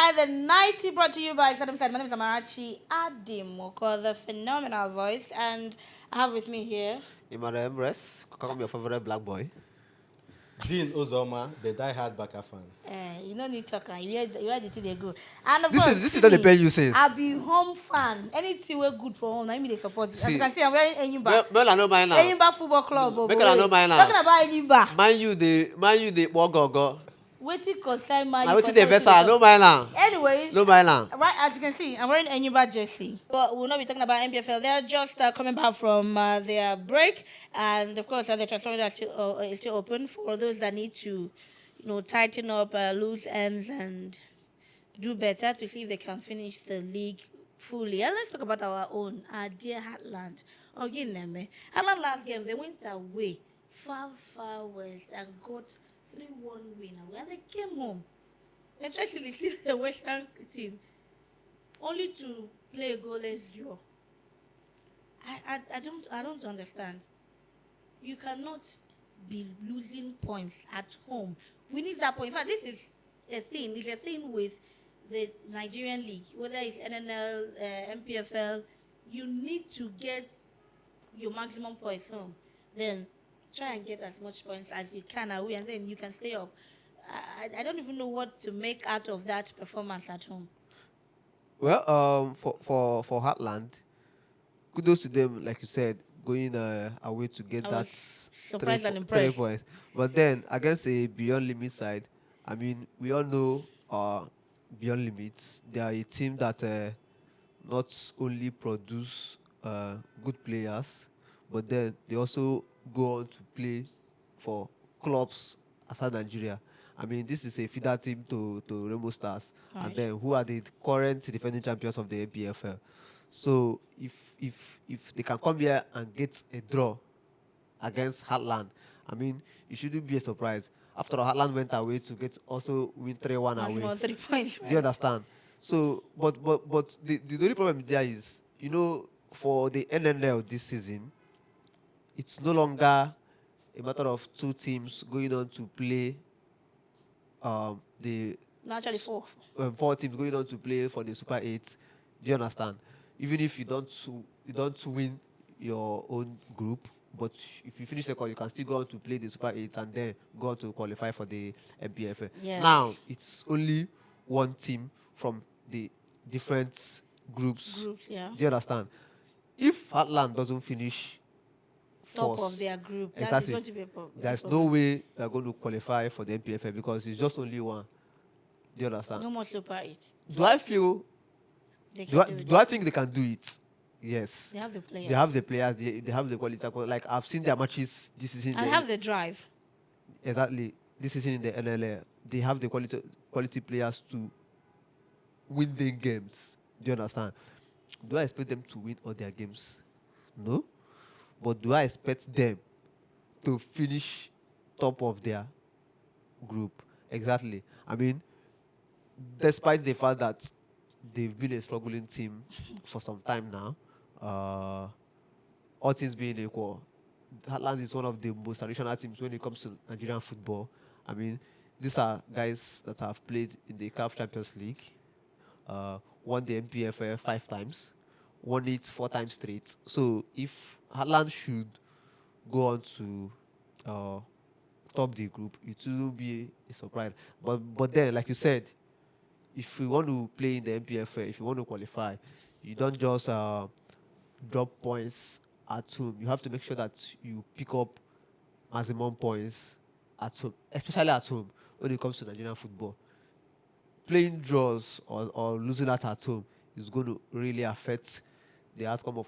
inside the 90 brought to you by Saddam Said. My name is Amarachi Adimoko, the phenomenal voice, and I have with me here Imara Emres, call me your favorite black boy. Dean Ozoma, the die-hard Baka fan. you don't need talk. You hear the thing they go. And of This course, is not the pen you says. I'll be home fan. Anything we're good for home, I mean they support it. As you See, can see, I'm wearing Enyimba. Well, I know mine now. Enyimba Football Club. Make I know mine now. Talking about Enyimba. Man, you the go. Waiting concern my. I waiting the vessel. I know mine now. Anyways, No mine now. right, as you can see, I'm wearing a Enyimba jersey. But we'll not be talking about NPFL. They're just coming back from their break. And, of course, the transfer is still open for those that need to, tighten up loose ends and do better to see if they can finish the league fully. And let's talk about our own, our dear Heartland. Heartland last game, they went away far, far west and got 3-1 win. When they came home, interestingly, still a Western team, only to play a goalless draw. I don't understand. You cannot be losing points at home. We need that point. In fact, this is a thing. It's a thing with the Nigerian league, whether it's NNL, MPFL. You need to get your maximum points home. Then try and get as much points as you can away, and then you can stay up. I don't even know what to make out of that performance at home. Well, for Heartland, kudos to them, like you said, going away to get that surprised and 3 impressed. points. But then against a Beyond Limit side, I mean, we all know Beyond Limits. They are a team that not only produce good players, but then they also go on to play for clubs outside Nigeria. I mean, this is a feeder team to Rainbow Stars, Right. and then who are the current defending champions of the APFL. So if they can come here and get a draw against Heartland, I mean, it shouldn't be a surprise. After all, Heartland went away to also win 3-1 Maximum away. 3 points. Do you understand? So, but the only problem there is, for the NNL this season, it's no longer a matter of 2 teams going on to play the No, actually 4. 4 teams going on to play for the Super 8. Do you understand? Even if you don't win your own group, but if you finish second, you can still go on to play the Super 8 and then go on to qualify for the MPFL. Yes. Now, it's only one team from the different groups. Yeah. Do you understand? If Heartland doesn't finish Top first, of their group. That is exactly, going to be a problem. there's no way they're going to qualify for the MPFL because it's just only one. Do you understand? No more Super 8. Do I feel? They Do can do it. I think they can do it? Yes. They have the players. They have the players. They have the quality. Like I've seen their matches this season. And have the drive. Exactly. This season in the NLA, they have the quality players to win the games. Do you understand? Do I expect them to win all their games? No. But do I expect them to finish top of their group? Exactly. I mean, despite the fact that they've been a struggling team for some time now, all things being equal, Heartland is one of the most traditional teams when it comes to Nigerian football. I mean, these are guys that have played in the CAF Champions League, won the MPFL 5 times, won it 4 times straight. So if Heartland should go on to top the group, it will be a surprise. But then, like you said, if you want to play in the MPFL, if you want to qualify, you don't just drop points at home. You have to make sure that you pick up maximum points at home, especially at home when it comes to Nigerian football. Playing draws or losing that at home is going to really affect the outcome of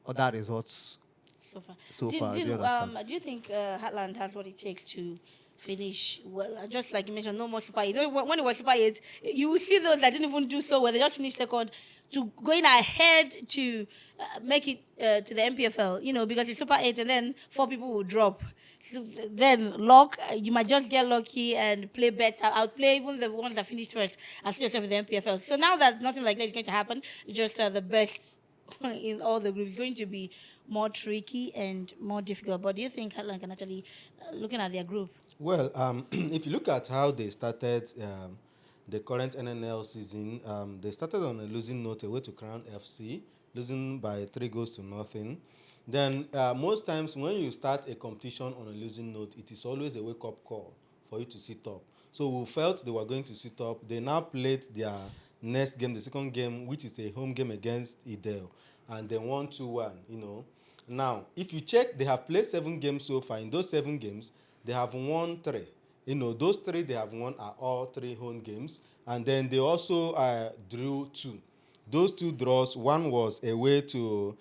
other results So far. so far. Do you understand? Do you think Heartland has what it takes to finish well? Just like you mentioned, no more Super 8. When it was Super 8, you will see those that didn't even do so well. They just finished second to going ahead to make it to the MPFL, because it's Super 8 and then 4 people will drop. So then you might just get lucky and play better, outplay even the ones that finished first and see yourself in the MPFL. So now that nothing like that is going to happen, just the best in all the groups is going to be more tricky and more difficult. But do you think Heartland can actually, looking at their group? Well, if you look at how they started the current NNL season. They started on a losing note away to Crown FC, losing by 3 goals to nothing. Then most times when you start a competition on a losing note, it is always a wake-up call for you to sit up. So we felt they were going to sit up. They now played their next game, the second game, which is a home game against Idel, and they won 2-1, Now, if you check, they have played 7 games so far. In those 7 games, they have won 3. Those 3 they have won are all 3 home games. And then they also drew 2. Those 2 draws, one was away to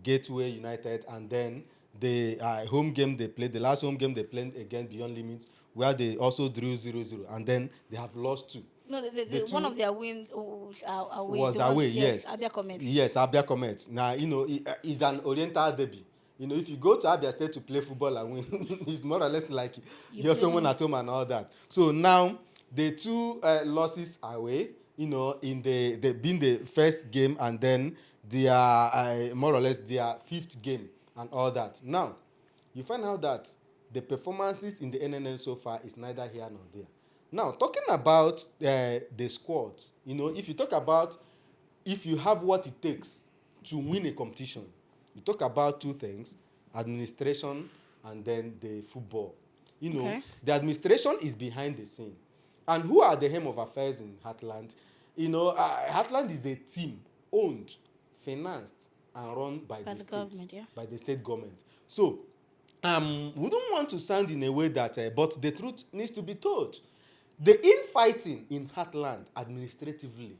Gateway United, and then the home game they played, the last home game they played against Beyond Limits, where they also drew 0-0, and then they have lost 2. No, one of their wins was away. Was The one- away, yes. Abia Comets. Yes, Abia Comets. Now, it's an Oriental derby. If you go to Abia State to play football and win, it's more or less like you're someone at home and all that. So now, the 2 losses away, in the being the first game, and then their more or less their 5th game and all that. Now, you find out that the performances in the NNL so far is neither here nor there. Now, talking about the squad, if you talk about if you have what it takes to win a competition, you talk about 2 things: administration and then the football. Okay. The administration is behind the scene. And who are the helm of affairs in Heartland? Heartland is a team owned, financed, and run by the government, yeah. by the state government. So, we don't want to sound in a way that, but the truth needs to be told. The infighting in Heartland administratively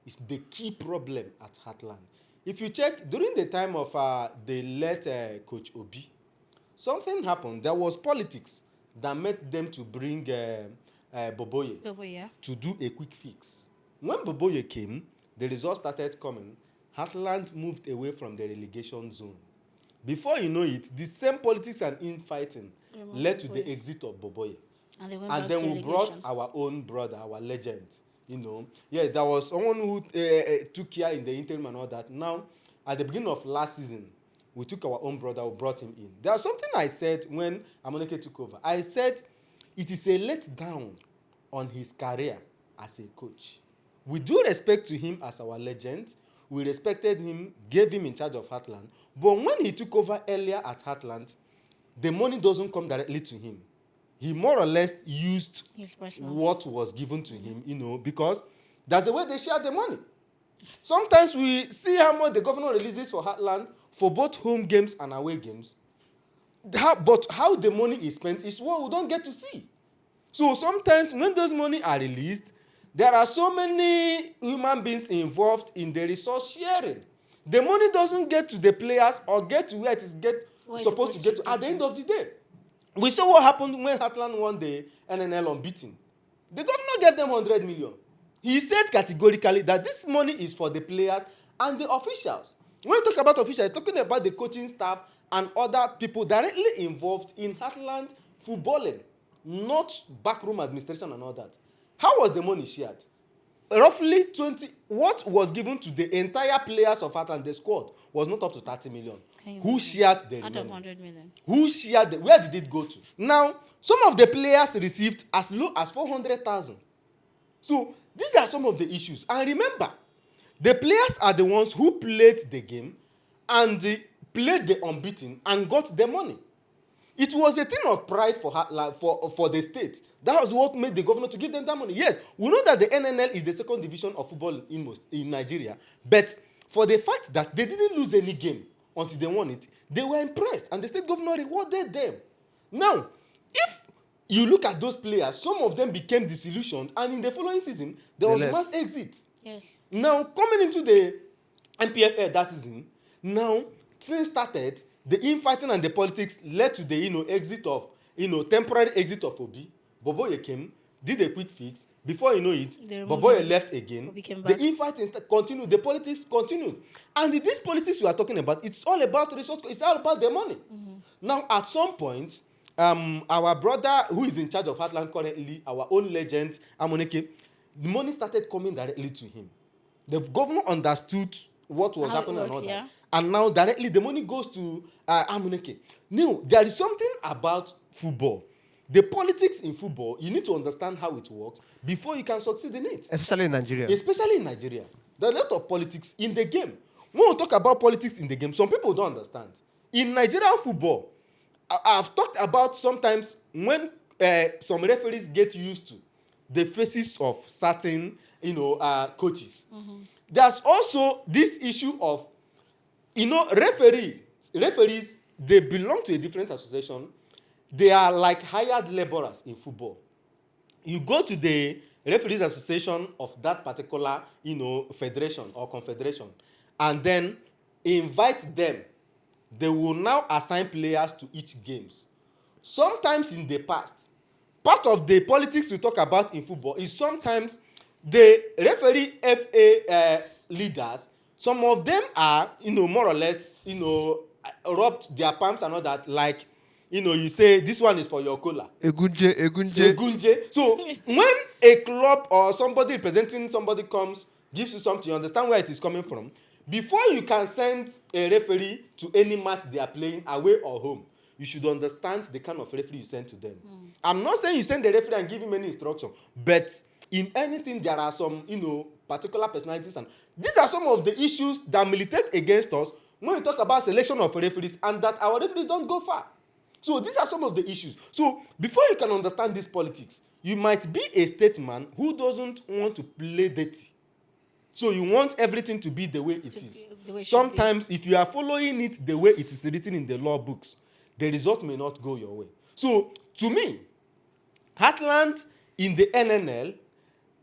is the key problem at Heartland. If you check, during the time of the late Coach Obi, something happened. There was politics that made them to bring Boboye Yeah. to do a quick fix. When Boboye came, the results started coming. Heartland moved away from the relegation zone. Before you know it, the same politics and infighting led to the exit of Boboye. And then we brought our own brother, our legend. Yes, there was someone who took care in the interim and all that. Now, at the beginning of last season, we took our own brother, we brought him in. There was something I said when Amoneke took over. I said it is a letdown on his career as a coach. We do respect to him as our legend. We respected him, gave him in charge of Heartland. But when he took over earlier at Heartland, the money doesn't come directly to him. He more or less used what was given to him, because that's the way they share the money. Sometimes we see how much the governor releases for Heartland for both home games and away games. But how the money is spent is what we don't get to see. So sometimes when those money are released, there are so many human beings involved in the resource sharing. The money doesn't get to the players or get to where it is supposed to get to at the end of the day. We saw what happened when Heartland won the NNL unbeaten. The governor gave them 100 million. He said categorically that this money is for the players and the officials. When we talk about officials, talking about the coaching staff and other people directly involved in Heartland footballing, not backroom administration and all that. How was the money shared? Roughly 20. What was given to the entire players of Heartland, the squad, was not up to 30 million. Who shared the out remaining? of 100 million? Who shared where did it go to? Now, some of the players received as low as 400,000. So, these are some of the issues. And remember, the players are the ones who played the game and played the unbeaten and got the money. It was a thing of pride for the state. That was what made the governor to give them that money. Yes, we know that the NNL is the second division of football in Nigeria, but for the fact that they didn't lose any game until they won it, they were impressed, and the state governor rewarded them. Now, if you look at those players, some of them became disillusioned, and in the following season, there was mass exit. Yes. Now, coming into the MPFL that season, now, things started, the infighting and the politics led to the, exit of, temporary exit of Obi. Boboye came, did a quick fix. Before you know it, Boboye left again. The infighting continued, the politics continued. And this politics we are talking about, it's all about resource, it's all about the money. Mm-hmm. Now, at some point, our brother who is in charge of Heartland currently, our own legend, Amoneke, the money started coming directly to him. The governor understood what was happening and all that. And now directly the money goes to Amoneke. Now, there is something about football. The politics in football, you need to understand how it works before you can succeed in it. Especially in Nigeria. Especially in Nigeria. There are a lot of politics in the game. When we talk about politics in the game, some people don't understand. In Nigerian football, I've talked about sometimes when some referees get used to the faces of certain, coaches. There's also this issue of, referees, they belong to a different association. They are like hired laborers in football. You go to the referees association of that particular, federation or confederation, and then invite them. They will now assign players to each games. Sometimes in the past, part of the politics we talk about in football is sometimes the referee FA leaders, some of them are, more or less, rubbed their palms and all that, like, you say this one is for your cola. Egunje. So when a club or somebody representing somebody comes, gives you something, you understand where it is coming from. Before you can send a referee to any match they are playing, away or home, you should understand the kind of referee you send to them. I'm not saying you send the referee and give him any instruction, but in anything there are some, particular personalities, and these are some of the issues that militate against us when we talk about selection of referees and that our referees don't go far. So these are some of the issues. So before you can understand this politics, you might be a statesman who doesn't want to play dirty. So you want everything to be the way it is. Sometimes if you are following it the way it is written in the law books, the result may not go your way. So to me, Heartland in the NNL,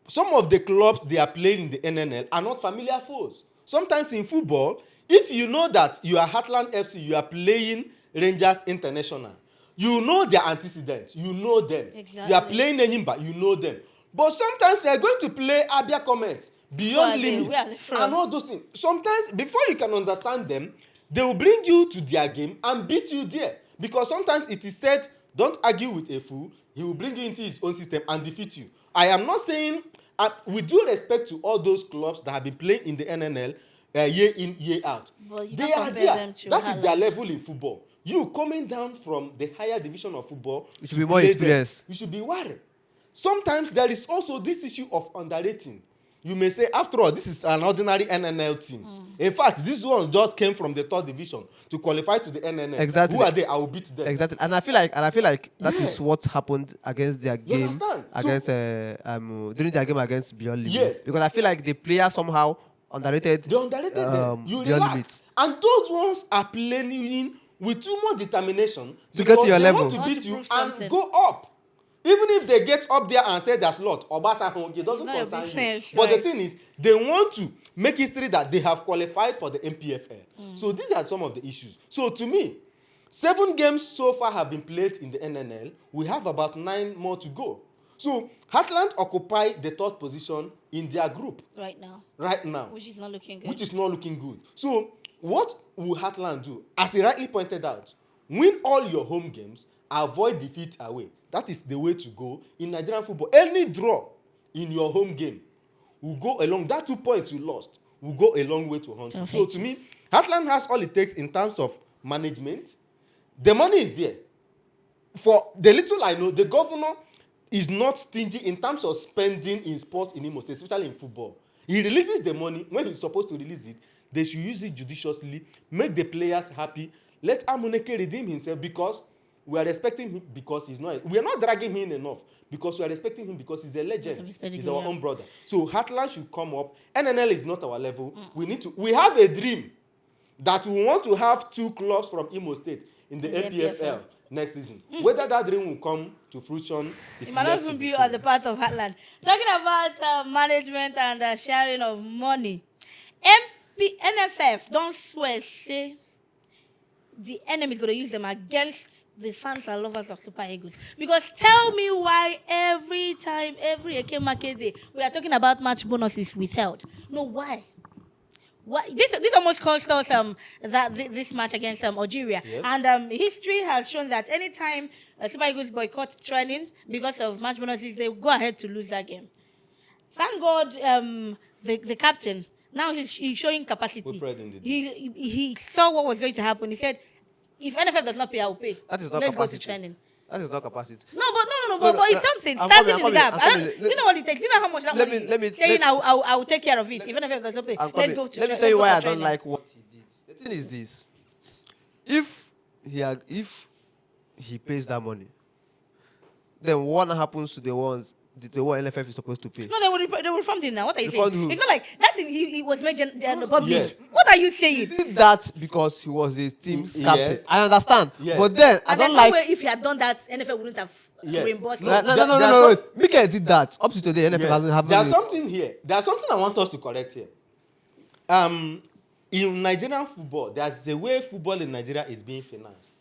some of the clubs they are playing in the NNL are not familiar foes. Sometimes in football, if you know that you are Heartland FC, you are playing Rangers International, you know their antecedents, you know them. Exactly. You are playing Enyimba, you know them. But sometimes they are going to play Abia Comets, Beyond Limit, and all those things. Sometimes before you can understand them, they will bring you to their game and beat you there. Because sometimes it is said, don't argue with a fool, he will bring you into his own system and defeat you. I am not saying, with due respect to all those clubs that have been playing in the NNL year in, year out, they are there. That is their level in football. You coming down from the higher division of football, you should be more experienced. You should be worried. Sometimes there is also this issue of underrating. You may say, after all, this is an ordinary NNL team. In fact, this one just came from the third division to qualify to the NNL. Exactly. Who are they? I will beat them. Exactly. And I feel like that is what happened against their You game understand? against during their game against Beyond Limit. Yes. Because I feel like the player somehow underrated. They underrated them. You Beyond relax. Limit. And those ones are playing with too much determination To get to your they level. want to Want beat to you prove and something. go up. Even if they get up there and say there's lot, Obasa, it doesn't not your concern you. business, But the right. thing is, they want to make history that they have qualified for the MPFL. So these are some of the issues. So to me, 7 games so far have been played in the NNL. We have about 9 more to go. So Heartland occupy the 3rd position in their group right now, which which is not looking good. So what will Heartland do? As he rightly pointed out, win all your home games, avoid defeat away. That is the way to go in Nigerian football. Any draw in your home game will go along. That 2 points you lost will go a long way to hunt you. So to me, Heartland has all it takes in terms of management. The money is there. For the little I know, the governor is not stingy in terms of spending in sports in Imo State, especially in football. He releases the money when he's supposed to release it. They should use it judiciously, make the players happy. Let Amuneke redeem himself, because we are respecting him because he's not. We are not dragging him enough because we are respecting him because he's a legend. He's our own brother. So Heartland should come up. NNL is not our level. We have a dream that we want to have 2 clubs from Imo State in the MPFL next season. Whether that dream will come to fruition is It might not even be on the part of Heartland. Talking about management and sharing of money, NFF don't swear say the enemy is going to use them against the fans and lovers of Super Eagles. Because tell me why every time, every Eke market day, we are talking about match bonuses withheld. No, why? Why? This almost cost us this match against Algeria. Yes. And history has shown that anytime Super Eagles boycott training because of match bonuses, they go ahead to lose that game. Thank God the captain, now he's showing capacity. He saw what was going to happen. He said, if NFF does not pay, I will pay. That is not Let's capacity. go to training. That is not capacity. But it's something. I'm Standing coming, in the gap. I'm I don't, coming. you know what it takes? You know how much that Let money me- is? let me- Saying let- I will take care of it, even if there's no pay. I'm Let's coming. go to Let me tra- tell let's you go why for I don't training. like what he did. The thing is this: if he pays that money, then what happens to the ones the one NFF is supposed to pay? No, they will reform it now. What are you saying? Refund who? It's not like that thing he was made public. Yes. What are you He saying? did that because he was his team's Yes. captain. I understand, Yes. but then I And there's don't no like. way if he had done that, NFL wouldn't have Yes. reimbursed No, him. No. Wait. Mikel did that. Up to today, NFF Yes. hasn't have. There's something here. There's something I want us to correct here. In Nigerian football, there's a way football in Nigeria is being financed.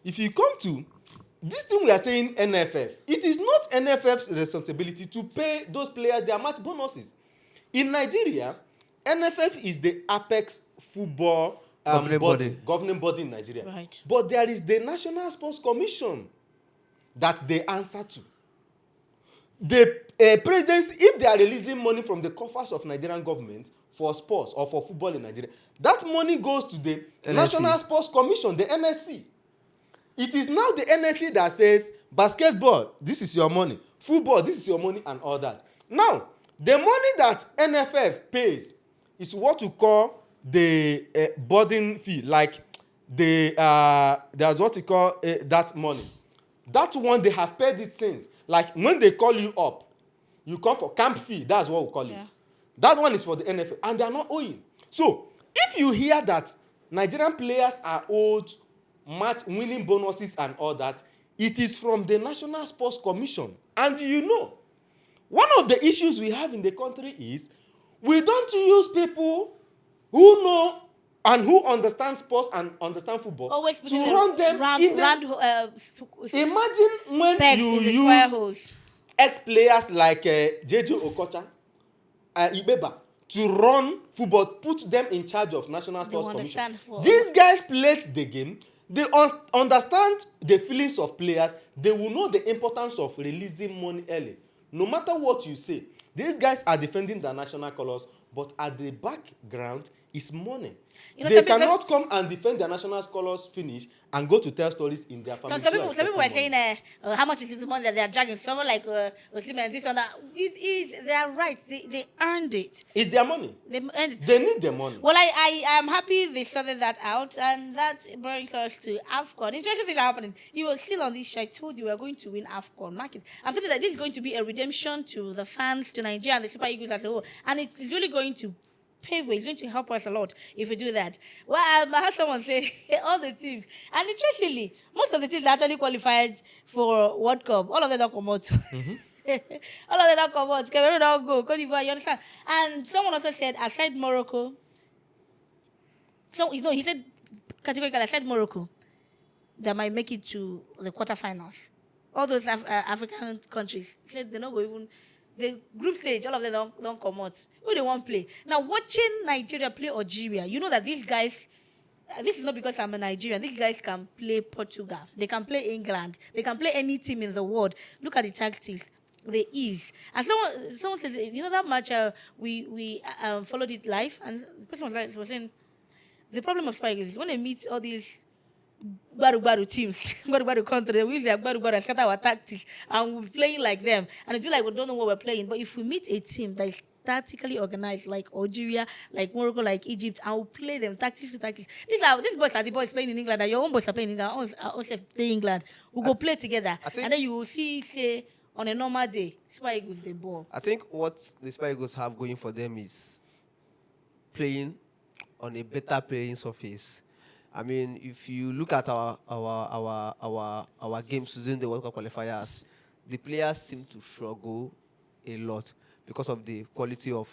If you come to this thing we are saying NFF, it is not NFF's responsibility to pay those players their match bonuses. In Nigeria, NFF is the apex football governing body in Nigeria. Right. But there is the National Sports Commission that they answer to. The presidency, if they are releasing money from the coffers of Nigerian government for sports or for football in Nigeria, that money goes to the NSC. National Sports Commission, the NSC. It is now the NSC that says, basketball, this is your money. Football, this is your money, and all that. Now, the money that NFF pays is what you call the boarding fee. Like, there's what you call that money. That one, they have paid it since. Like, when they call you up, you come for camp fee. That's what we call Yeah. it. That one is for the NFL, and they are not owing. So, if you hear that Nigerian players are owed match winning bonuses and all that, it is from the National Sports Commission. And you know, one of the issues we have in the country is we don't use people who know and who understand sports and understand football Always to run them in the. Imagine when pegs you in the square use holes. ex-players like JJ Okocha, Ibeba, to run football, put them in charge of National They Sports will Commission. understand football. These guys played the game. They understand the feelings of players. They will know the importance of releasing money early. No matter what you say, these guys are defending their national colors, but at the background is money. You know, They some people- cannot come and defend their national colors finish and go to tell stories in their So families. some who are people were expecting saying, money. how much is the money that they are dragging? Someone like Osimhen, this one, that. It is their right. They earned it. It's their money. They earned it. They need the money. Well, I am happy they sorted that out, and that brings us to AFCON. Interesting things are happening. You were still on this show. I told you we are going to win AFCON. Mark it. I'm telling you that this is going to be a redemption to the fans, to Nigeria, and the Super Eagles as a whole. And it's really going to pave way. It's going to help us a lot if we do that. Well, I heard someone say all the teams, and interestingly, most of the teams that actually qualified for World Cup, all of them don't come out. All of them don't come out. Cameroon don't go. Cote d'Ivoire, you understand? And someone also said, aside Morocco, he said categorically, aside Morocco, that might make it to the quarterfinals. All those African countries, he said they're not going even. The group stage, all of them don't come out. Who they want to play? Now, watching Nigeria play Algeria, you know that these guys, this is not because I'm a Nigerian, these guys can play Portugal. They can play England. They can play any team in the world. Look at the tactics. The ease. And someone says, you know that match, we followed it live, and the person was saying, the problem of Spike is when they meet all these baru teams, baru country, they use their baru and scatter our tactics, and we'll be playing like them, and it feel like we don't know what we're playing. But if we meet a team that is tactically organized, like Algeria, like Morocco, like Egypt, and we'll play them tactics to tactics. These boys are the boys playing in England, and your own boys are playing in England. Also play in England. We'll go play together, and then you will see, say, on a normal day, Super Eagles the ball. I think what the Super Eagles have going for them is playing on a better playing surface. I mean, if you look at our games during the World Cup qualifiers, the players seem to struggle a lot because of the quality of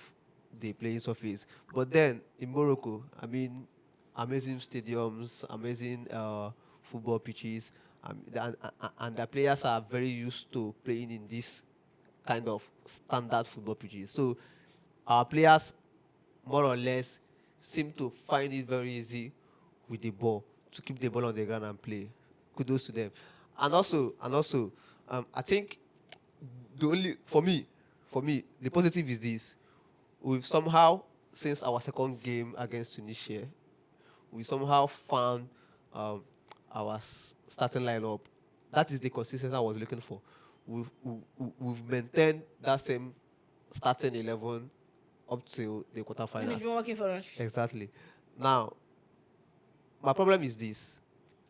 the playing surface. But then in Morocco, I mean, amazing stadiums, amazing football pitches, and the players are very used to playing in this kind of standard football pitches. So our players, more or less, seem to find it very easy with the ball to keep the ball on the ground and play. Kudos to them. And also, I think the only for me, the positive is this: we've somehow, since our second game against Tunisia, we somehow found our starting lineup that is the consistency I was looking for. We've maintained that same starting 11 up to the And quarterfinals. it's been working for us. Exactly. Now, my problem is this.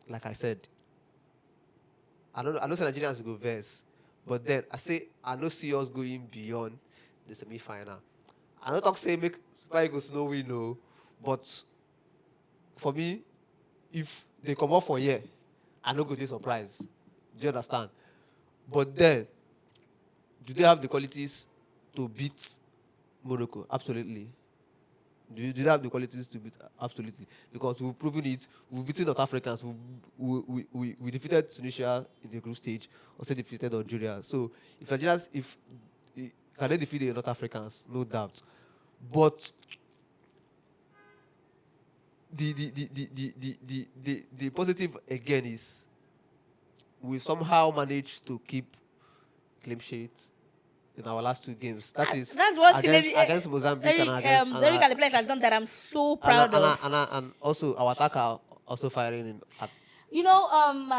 Like I said, I know say Nigerians go verse, but then I don't see us going beyond the semi-final. I don't talk say make Super Eagles no win no, but for me, if they come up for here, I no go dey surprised. Do you understand? But then, do they have the qualities to beat Morocco? Absolutely. Do they have the qualities to beat? Absolutely. Because we've proven it. We've beaten North Africans. We defeated Tunisia in the group stage. Also defeated Algeria. So if Nigerians, can they defeat the North Africans? No doubt. But the positive again is we've somehow managed to keep clean sheets in our last 2 games. That's one thing against Mozambique and against Eric and the players has done that I'm so proud of. and also our attacker also firing in at You know,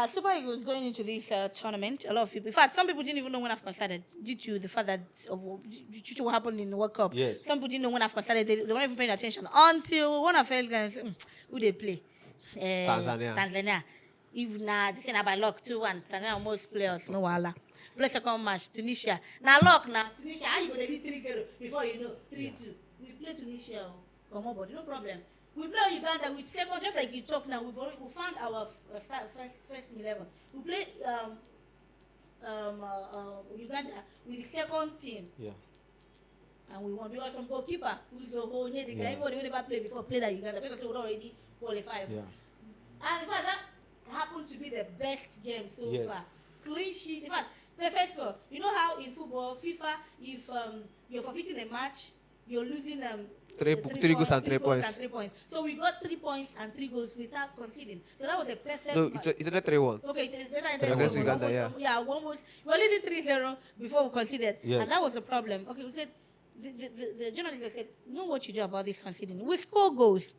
Super Eagles going into this tournament, a lot of people. In fact, some people didn't even know when AFCON started due to the fact that due to what happened in the World Cup. Yes. Some people didn't know when AFCON started. They weren't even paying attention until one of us guys who they play. Tanzania. If na this is by luck 2-1. Tanzania almost play us no wala. Play second match Tunisia. Now luck now Tunisia. How you go to beat 3-0 before you know 3-2? We play Tunisia. Come on, buddy, no problem. We play Uganda with second, just like you talk now. We found our first 11. We play Uganda with the second team. Yeah. And we won. We won from goalkeeper, who's the whole the guy. Everybody who never played before played at Uganda because they were already qualified. Yeah. And in fact, that happened to be the best game so Yes. far. Clean sheet. In fact, perfect score. You know how in football, FIFA, if you're forfeiting a match, you're losing 3 goals and 3 points. 3 points. So we got 3 points and 3 goals without conceding. So that was a perfect. No, match. it's a 3-1. Okay, it's Against Uganda, yeah. Yeah, one was we were leading 3-0 before we conceded, Yes. and that was the problem. Okay, we said the journalist said, "Know what you do about this conceding? We score goals,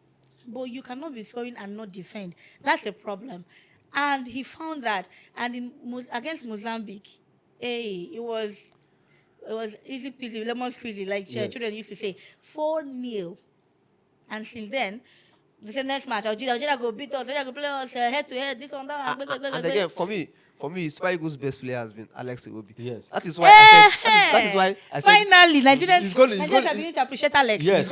but you cannot be scoring and not defend. That's a problem." And he found that, and against Mozambique, it was easy peasy, lemon squeezy, like Yes. children used to say, 4-0. And since then, the next match, Algeria go beat us, Algeria go play us head to head, this one, that one. And again, for me, Super Eagles' best player has been Alex Iwobi. Yes. That is why I said. That is why I said. Finally, Nigerians he's gonna- are beginning to appreciate Alex. Yes.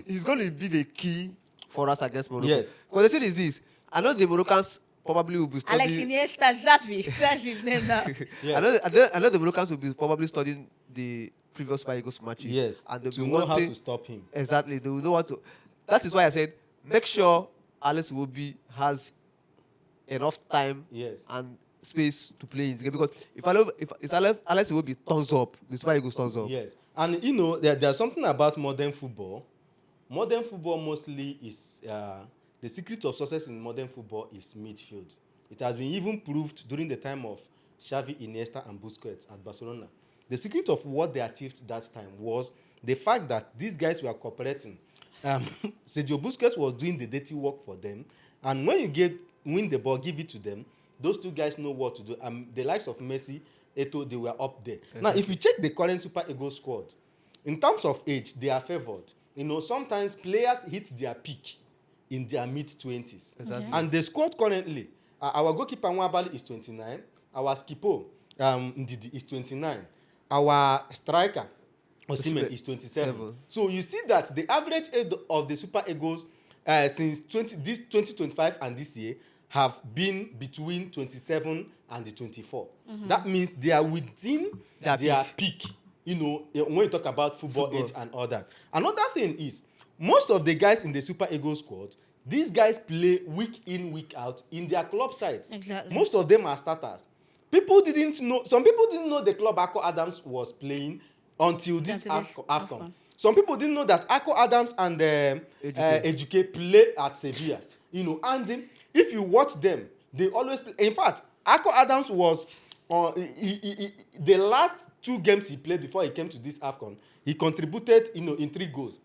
He's going to be the key for us against Morocco. Yes. Because the thing is this: I know the Moroccans probably will be Alex studying. Iniesta Xavi, that's his name now. Yes. I know the Moroccans will be probably studying the previous Super Eagles matches. Yes. And they'll To be know how wanting to stop him. exactly. They will know what to. That is why I said make sure Alex Iwobi has enough time Yes. and space to play in the game, because if Alex Iwobi turns up, the Super Eagles turns up. Yes. And you know, there's something about modern football. Modern football mostly is the secret of success in modern football is midfield. It has been even proved during the time of Xavi, Iniesta, and Busquets at Barcelona. The secret of what they achieved that time was the fact that these guys were cooperating. Sergio Busquets was doing the dirty work for them, and when you win the ball, give it to them, those two guys know what to do. The likes of Messi, Eto'o, they were up there. Exactly. Now, if you check the current Super Eagles squad, in terms of age, they are favored. You know, sometimes players hit their peak in their mid-20s. Exactly. And the squad currently, our goalkeeper Nwabali is 29, our skipper Ndidi is 29, our striker Osimhen is 27. So you see that the average age of the Super Eagles since 2025 and this year have been between 27 and the 24. Mm-hmm. That means they are within their peak. You know, when you talk about football age and all that. Another thing is, most of the guys in the Super Eagles squad, these guys play week in, week out in their club sides. Exactly. Most of them are starters. Some people didn't know the club Akko Adams was playing until this AFCON. Some people didn't know that Akko Adams and Ejike play at Sevilla. You know, and if you watch them, they always play. In fact, Akko Adams was the last 2 games he played before he came to this AFCON. He contributed, in 3 goals.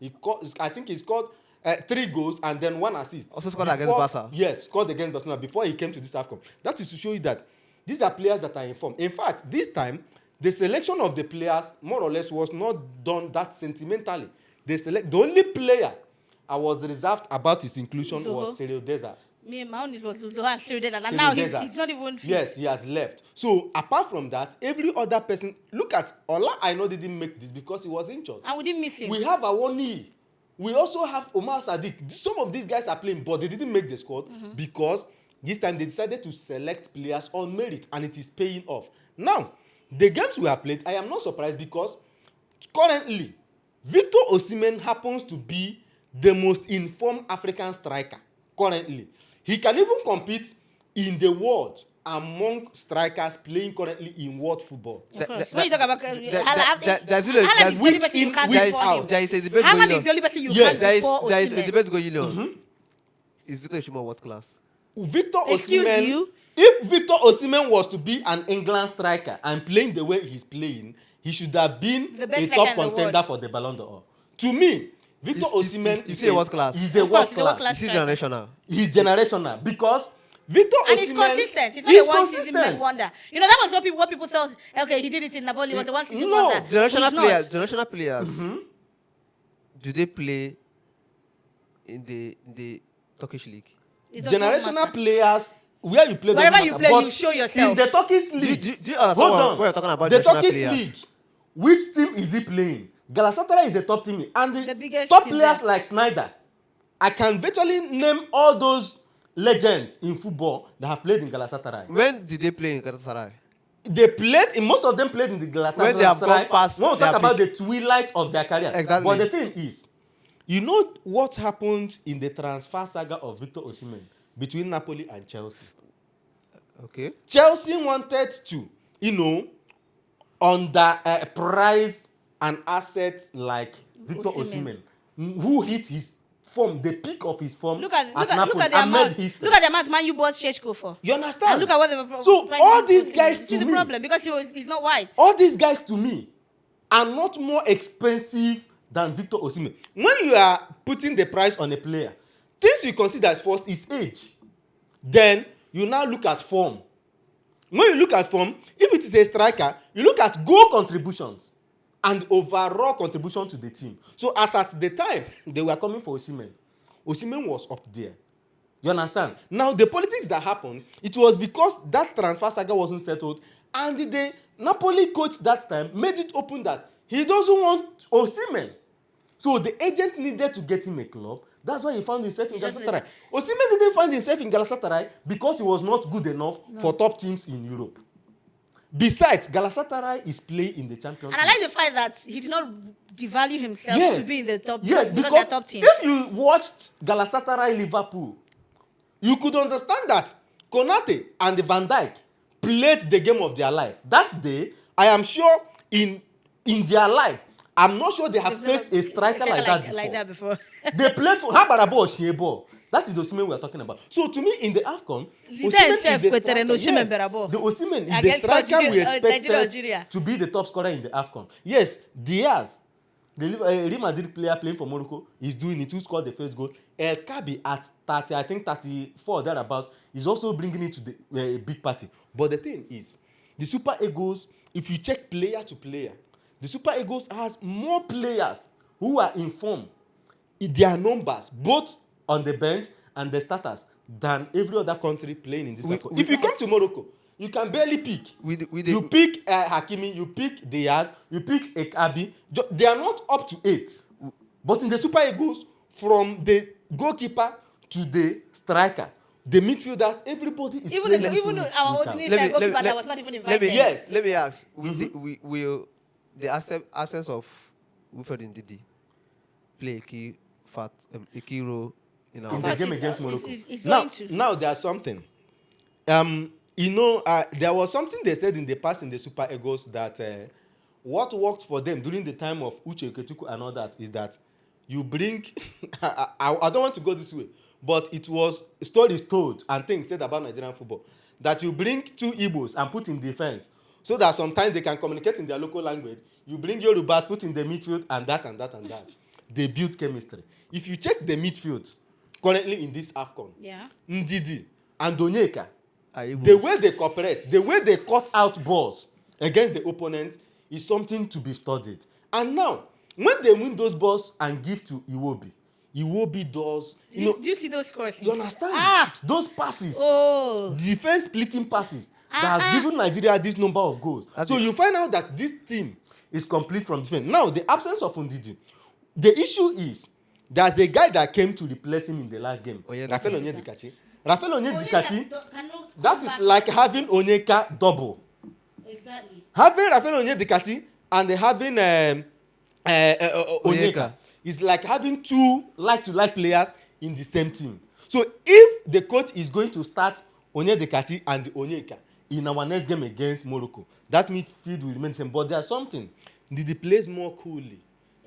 I think he scored 3 goals and then 1 assist. Also scored against Barca. Yes, scored against Barcelona before he came to this AFCON. That is to show you that These are players that are informed. In fact, this time, the selection of the players, more or less, was not done that sentimentally. The only player I was reserved about his inclusion was Cyril Desas. Me, my own was Cyril Desas, and now he's not even fit. Yes, he has left. So apart from that, every other person, look at Ola Aina didn't make this because he was injured. And we didn't miss him. We have Awoni. We also have Omar Sadiq. Some of these guys are playing, but they didn't make the squad because this time they decided to select players on merit, and it is paying off. Now, the games we have played, I am not surprised because currently, Victor Osimhen happens to be the most informed African striker currently. He can even compete in the world among strikers playing currently in world football. When you talk about there's Haaland is the only person you can't before him. there is a debate Haaland going is on. the only person you Yes, can't before There is a Osimhen. debate going on. Is Victor Osimhen world class? Victor Excuse Osimhen, you? if Victor Osimhen was to be an England striker and playing the way he's playing, he should have been The best a striker top in the contender world. for the Ballon d'Or. To me, Victor Osimhen is he a world class? He's a Of world course, he's a world class. class. Is he generational? He's generational because Victor And Osimhen he's consistent. It's not is a one season consistent. wonder. You know, that was what people thought. Okay, he did it in Napoli. It was a one season No. wonder. Generational players. Do they play in the Turkish league? Generational players, where you play doesn't Wherever you matter. play, But you show yourself. in the Turkish league, Do you understand hold what on. you're talking about? The Generational Turkish players? league, which team is he playing? Galatasaray is a top team, and The biggest top team players there. like Snyder. I can virtually name all those legends in football that have played in Galatasaray. When did they play in Galatasaray? They played, most of them played in the Galatasaray. When they have gone past when we their talk about peak. the twilight of their career. Exactly. But the thing is, you know what happened in the transfer saga of Victor Osimhen between Napoli and Chelsea? Okay. Chelsea wanted to, price an asset like Victor Osimhen. Osimhen, who hit his form, the peak of his form Look at Napoli the and made amount. history. Look at the amount Man U bought Sheshko for. You understand? And look at what they were So pricing all him these for. guys See to the me, problem because he's not white. all these guys to me are not more expensive than Victor Osimhen. When you are putting the price on a player, things you consider first is age. Then you now look at form. When you look at form, if it is a striker, you look at goal contributions and overall contribution to the team. So as at the time they were coming for Osimhen, Osimhen was up there. You understand? Now the politics that happened, it was because that transfer saga wasn't settled, and the Napoli coach that time made it open that he doesn't want Osimhen. So the agent needed to get him a club. That's why he found himself in Galatasaray. Osimhen didn't find himself in Galatasaray because he was not good enough for top teams in Europe. Besides, Galatasaray is playing in the Champions And I League. like the fact that he did not devalue himself Yes. to be in the top Yes, because because they're top team. if you watched Galatasaray Liverpool, you could understand that Konate and Van Dijk played the game of their life. That day, I am sure in their life, I'm not sure they have faced a striker like that before. They played for Habarabo Shiebo. That is the Osimhen we are talking about. So to me, in the AFCON, Zidane himself the better than striker. Osimhen Berabo. The Osimhen is the Against striker we Nigeria. expected to be the top scorer in the AFCON. Yes, Diaz, the Real Madrid player playing for Morocco, is doing it. Who scored the first goal? El Kabi at 30, I think 34 thereabout, is also bringing it to the big party. But the thing is, the Super Eagles, if you check player to player, the Super Eagles has more players who are in form in their numbers, both on the bench and the starters, than every other country playing in this AFCON. If you come to Morocco, you can barely pick. You pick Hakimi, you pick Diaz, you pick Ekabi. They are not up to 8. But in the Super Eagles, from the goalkeeper to the striker, the midfielders, everybody is Even playing. our ordinary goalkeeper that was not even invited. Let me ask. Will the absence of Wilfred Ndidi play a key role in our in the game against Morocco? It's Now there's something. There was something they said in the past in the Super Eagles that what worked for them during the time of Uche Ketuku and all that is that you bring I don't want to go this way, but it was stories told and things said about Nigerian football that you bring 2 Igbos and put in defense so that sometimes they can communicate in their local language. You bring Yorubas, put in the midfield, and that and that and that. They build chemistry. If you check the midfield currently in this AFCON, Yeah. Ndidi and Onyeka The way they cooperate, the way they cut out balls against the opponent is something to be studied. And now, when they win those balls and give to Iwobi does, Do you see those crosses? you understand? Those passes, defense splitting passes that has given Nigeria this number of goals. So you find out that this team is complete from defense. Now, the absence of Ndidi, the issue is there's a guy that came to replace him in the last game, Rafael Onyedikachi. That is like having Onyeka double. Exactly. Having Rafael Onyedikachi and having Onyeka is like having two like-to-like players in the same team. So if the coach is going to start Onyedikachi and Onyeka in our next game against Morocco, that midfield will remain the same. But there's something. Ndidi plays more coolly.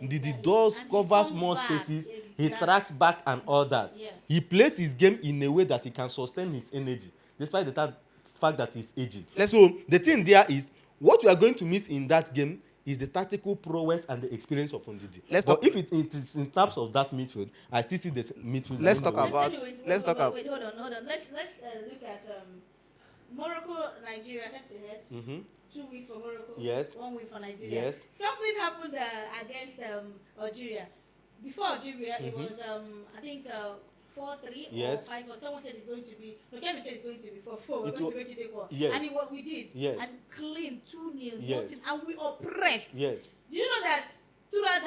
Ndidi does covers more spaces. He tracks back and all that. Yes. He plays his game in a way that he can sustain his energy, despite the fact that he's aging. So the thing there is, what we are going to miss in that game is the tactical prowess and the experience of Ndidi. But if it is in terms of that midfield, I still see this midfield. Let's talk about. Let's hold on. Let's look at Morocco, Nigeria head to head. 2 weeks for Morocco. Yes. 1 week for Nigeria. Yes. Something happened against Algeria. Before Algeria, it was I think 4-3 yes. or 5-4. Someone said it's going to be. No, Kevin said it's going to be 4-4. We're It going to make it take 1. Yes. And what we did. Yes. And clean 2-0. Yes. And we oppressed. Yes. Do you know that throughout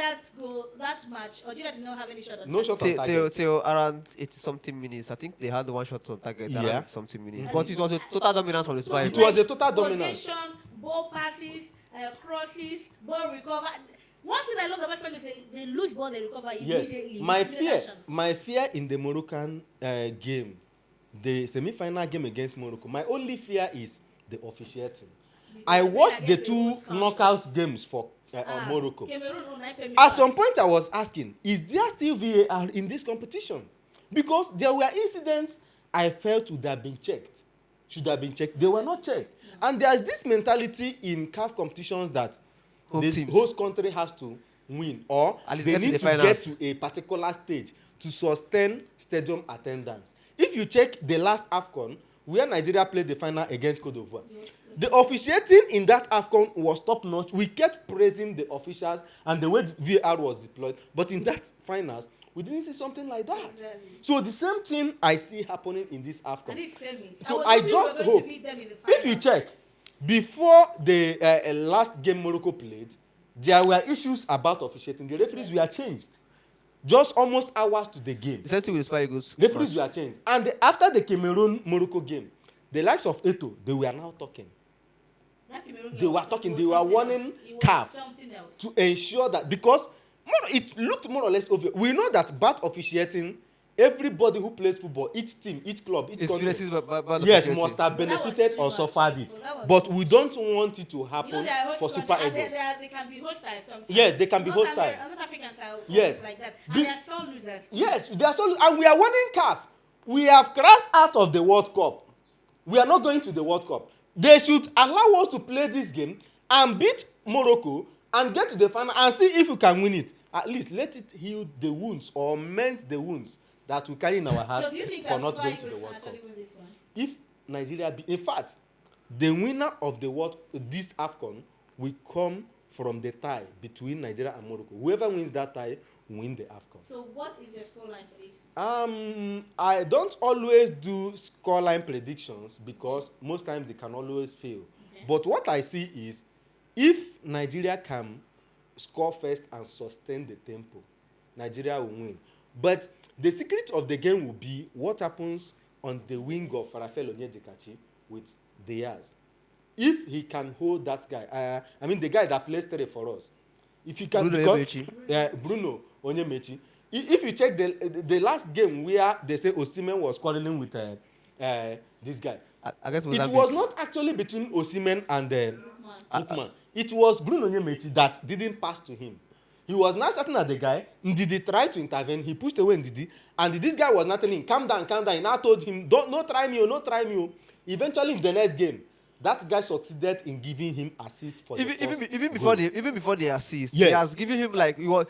that match, Algeria did not have any shot on No target? shot on target. Till around 80-something minutes. I think they had one shot on target. Yeah. Around something minutes. But it was a total dominance from the Super It Eagles. was a total dominance. Possession, ball passes, crosses, ball recover. One thing I love about Spain is they lose ball, they recover immediately. Yes. My fear in the Moroccan game, the semi-final game against Morocco, my only fear is the officiating. I watched the two knockout games for Morocco. At some point, I was asking, is there still VAR in this competition? Because there were incidents I felt should have been checked. They were not checked. And there's this mentality in CAF competitions that the host country has to win, or they need to get to a particular stage to sustain stadium attendance. If you check the last AFCON, where Nigeria played the final against Cote d'Ivoire, the officiating in that AFCON was top-notch. We kept praising the officials and the way the VAR was deployed. But in that finals, we didn't see something like that. Exactly. So the same thing I see happening in this AFCON. So I just hope, if you check, before the last game Morocco played, there were issues about officiating. The referees were changed. Just almost hours to the game. The same thing with Super Eagles. Referees were changed. And after the Cameroon-Morocco game, the likes of Eto'o, they were now talking. They were talking. They were warning CAF to ensure that, because it looked more or less obvious. We know that bad officiating, everybody who plays football, each team, each club, each country, yes, must have benefited or suffered it. But we don't want it to happen for Super Eagles. They can be hostile sometimes. Yes, they can be hostile. North Africans are yes. like that. And they are sore losers. Yes, they are sore. And we are warning CAF. We have crashed out of the World Cup. We are not going to the World Cup. They should allow us to play this game and beat Morocco and get to the final and see if we can win it. At least let it heal the wounds or mend the wounds that we carry in our hearts for not going to the World Cup. If Nigeria in fact, the winner of this AFCON will come from the tie between Nigeria and Morocco. Whoever wins that tie will win the AFCON. So what is your scoreline for this? I don't always do scoreline predictions because most times they can always fail. Okay. But what I see is, if Nigeria can score first and sustain the tempo, Nigeria will win. But the secret of the game will be what happens on the wing of Rafael Onyedikachi with Diaz. If he can hold that guy, the guy that plays 3 for us. If he can, Bruno Onyemaechi. If you check the last game where they say Osimhen was quarreling with this guy, I guess it was not actually between Osimhen and Lookman. It was Bruno Onyemaechi that didn't pass to him. He was not shouting at the guy. Ndidi tried to intervene. He pushed away Ndidi, and this guy was not telling him, "Calm down, calm down." He now told him, "Don't try me, don't try me." Eventually, in the next game, that guy succeeded in giving him assist for even before the assist. Yes. He has given him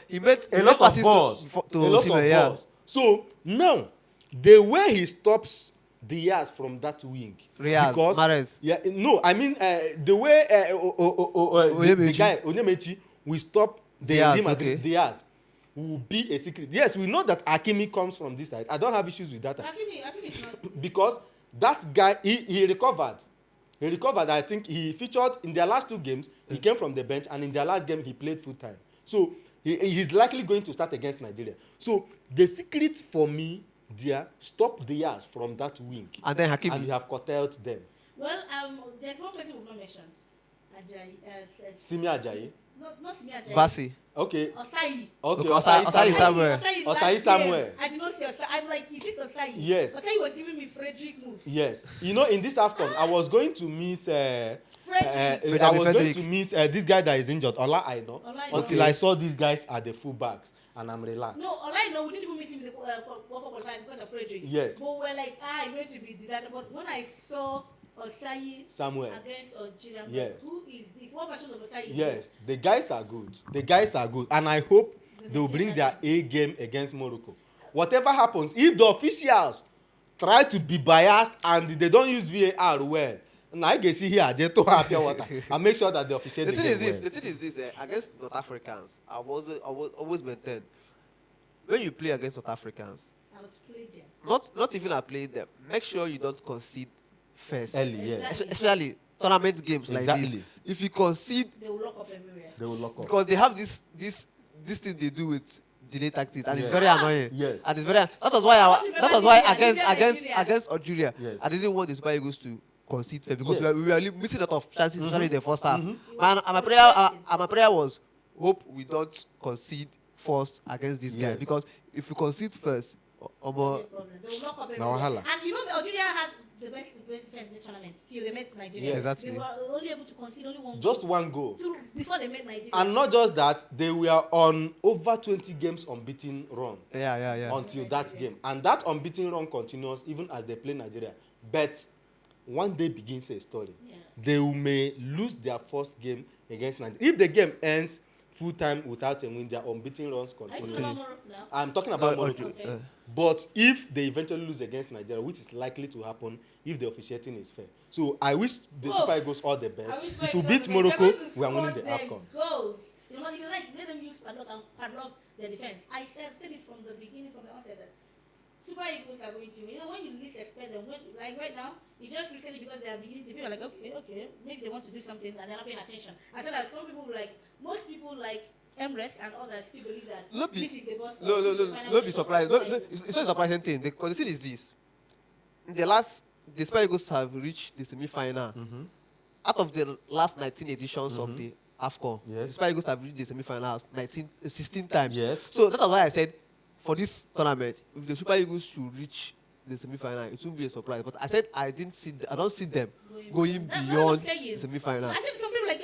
he made a lot of balls. to Osimhen, yeah. So now, the way he stops Diaz from that wing. Riyaz, Because Mahrez. yeah, no, I mean the way the Onyemaechi. guy Onyemaechi will stop the Diaz, Real Madrid. okay. Diaz will be a secret. Yes, we know that Hakimi comes from this side. I don't have issues with that. Hakimi is not. Because that guy he recovered. He recovered. I think he featured in their last two games. He came from the bench, and in their last game he played full time. So he's likely going to start against Nigeria. So the secret for me there, stop Diaz from that wing, And then Hakimi. and you have curtailed them. Well, there's one person we've not mentioned. Ajayi. Simi Ajayi. Not Simi Ajayi. Basi. Okay. Osai. Okay. Okay, Osayi Samuel. Osayi Samuel. I did not see Osai. I'm like, is this Osai? Yes. Osai was giving me Frederick moves. Yes. You know, in this AFCON, I was going to miss. Frederick. I was going Frederick. to miss this guy that is injured, Ola Aina, Ola Aina. until I saw these guys at the fullbacks, and I'm relaxed. No, online, no, we didn't even miss him in the World Cup qualifiers because of Frederick. Yes. But we're like, it's going to be disaster. But when I saw Osai Samuel. against Algeria, Yes. who is this? What version of Osai is Yes, this? the guys are good. The guys are good, and I hope they will bring their A game against Morocco. Whatever happens, if the officials try to be biased and they don't use VAR well, now I can see here they don't have pure water and make sure that they officiate The the thing game is this. well. The thing is this. Against North Africans, I always maintained when you play against North Africans, I would play them. not even I play them. Make sure you don't concede first. Early, yes. Especially tournament games like this. Exactly. If you concede, They will lock up everywhere. They will lock up. because they have this thing they do with delay tactics, and it's Yeah. very annoying. Yes. And it's very. That was why Nigeria. against Algeria, Yes. I didn't want the Super Eagles to concede first, because Yes. we were missing a lot of chances, especially in the first half. Mhm. And my prayer was, hope we don't concede first against this guy, Yes. because if we concede first, No problem. They will lock up Now, everywhere. wahala. And you know, the Algeria had the best defense in the tournament. Still, they met Nigeria. Yes. Exactly. They were only able to concede only one Just goal one goal. before they met Nigeria. And not just that, they were on over 20 games unbeaten run Yeah. until that game. And that unbeaten run continues even as they play Nigeria. But one day begins a story. Yes. They may lose their first game against Nigeria. If the game ends full time without a win, their unbeaten runs Are you continue. talking about Morocco now? I'm talking about Morocco. Okay. But if they eventually lose against Nigeria, which is likely to happen if the officiating is fair. So I wish the Oh. Super Eagles all the I best. wish If we by beat God, they're Morocco, going to we are winning the score them AFCON. Goals. You know, if you like, let them use padlock their defense. I said it from the beginning, from the onset that Super Eagles are going to. You know, when you least expect them, like right now, it's just recently because they are beginning to be like, okay, maybe they want to do something and they're not paying attention. I said that some people most people like Emirates and others still believe that this is the boss. Don't be surprised. It's not a surprising thing. Because the thing is this: in the Super Eagles have reached the semi-final. Out of the last 19 editions of the AFCON, Yes. the Super Eagles have reached the semi-finals 16 times. Yes. So that was why I said, for this tournament, if the Super Eagles should reach the semi-final, it won't be a surprise. But I said I don't see them going That's what I'm beyond saying. the semi-final. I said some people like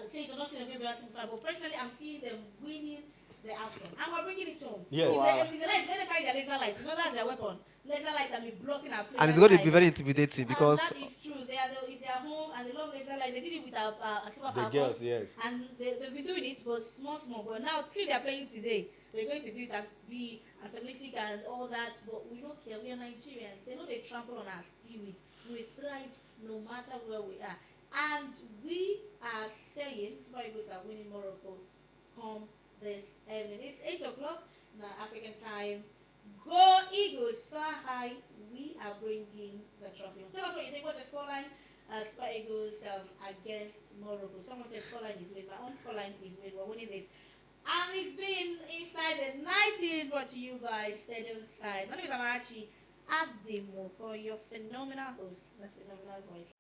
say they don't see them beyond semi-final, but personally, I'm seeing them winning the AFCON, and we're bringing it home. Yes. If they like, let them carry their laser lights. You know that's their weapon. Laser lights and be blocking our players. And it's going to be very intimidating, because that is true. It's their home, and they love laser lights. They did it with our Super The Falcons, girls, yes. and they've been doing it, but small. But now, see, they're playing today. They're going to do it and be antagonistic and all that. But we don't care. We are Nigerians. They know they trample on our spirit. We thrive no matter where we are. And we are saying Super Eagles are winning Morocco come this evening. It's 8 o'clock now, African time. Go Eagles, so high. We are bringing the trophy. Tell us what you think. What's the scoreline? Super Eagles against Morocco. Someone says scoreline is made. My own scoreline is made. We're winning this. And it's been Inside the 90s, brought to you by Stadium Side. My name is Amarachi Adimo, for your phenomenal host, the phenomenal voice.